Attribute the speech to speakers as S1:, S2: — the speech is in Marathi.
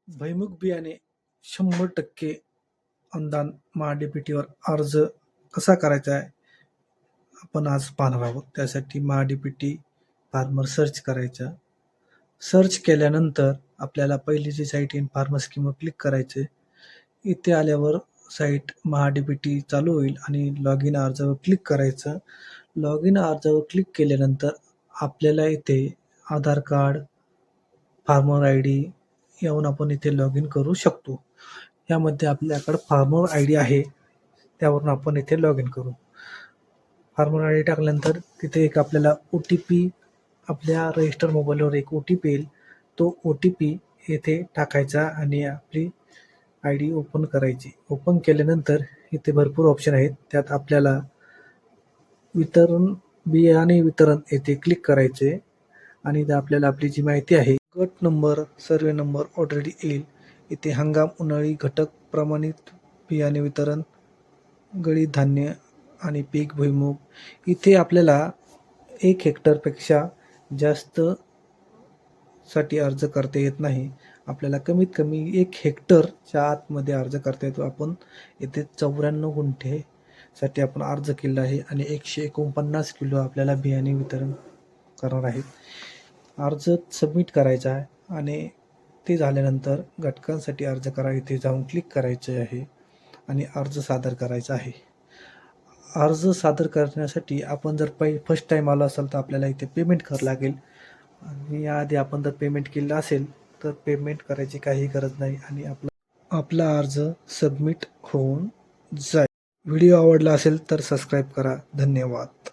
S1: भुईमूग बियाणे 100% अनुदान महाडीबीटीवर अर्ज कसा करायचा आहे आपण आज पाहणार आहोत. त्यासाठी महाडीबीटी फार्मर सर्च करायचा. सर्च केल्यानंतर आपल्याला पहिली जी साईट येईल फार्मर स्कीमवर क्लिक करायचे. इथे आल्यावर साईट महाडीबीटी चालू होईल आणि लॉग इन अर्जावर क्लिक करायचं. लॉग इन अर्जावर क्लिक केल्यानंतर आपल्याला इथे आधार कार्ड, फार्मर आय डी यावरून आपण इथे लॉग इन करू शकतो. यामध्ये आपल्याकडे फार्मर आय डी आहे, त्यावरून आपण इथे लॉग इन करू. फार्मर आय डी टाकल्यानंतर तिथे एक आपल्याला ओ टी पी, आपल्या रजिस्टर मोबाईलवर एक ओ टी पी येईल. तो ओ टी पी येथे टाकायचा आणि आपली आय डी ओपन करायची. ओपन केल्यानंतर इथे भरपूर ऑप्शन आहेत. त्यात आपल्याला बियाणे वितरण येथे क्लिक करायचे आणि इथे आपल्याला आपली जी माहिती आहे, गट नंबर, सर्वे नंबर ऑलरेडी येईल. इथे हंगाम, उन्हाळी, घटक, प्रमाणित बियाणे वितरण, गळीत धान्य आणि पीक भुईमूग. इथे आपल्याला 1 हेक्टरपेक्षा जास्त साठी अर्ज करता येत नाही. आपल्याला कमीत कमी 1 हेक्टरच्या आतमध्ये अर्ज करता येतो. आपण इथे 94 गुंठे साठी आपण अर्ज केला आहे आणि 149 किलो आपल्याला बियाणे वितरण करणार आहेत. अर्ज सबमिट करायचा आहे आणि ते झाल्यानंतर घटकांसाठी अर्ज करा इथे जाऊन क्लिक करायचे आहे आणि अर्ज सादर करायचा आहे. अर्ज सादर करण्यासाठी आपण जर फर्स्ट टाईम आलो असाल तर आपल्याला इथे पेमेंट करावं लागेल आणि याआधी आपण जर पेमेंट केलं असेल तर पेमेंट करायची काही गरज नाही आणि आपला अर्ज सबमिट होऊन जाईल. व्हिडिओ आवडला असेल तर सबस्क्राईब करा. धन्यवाद.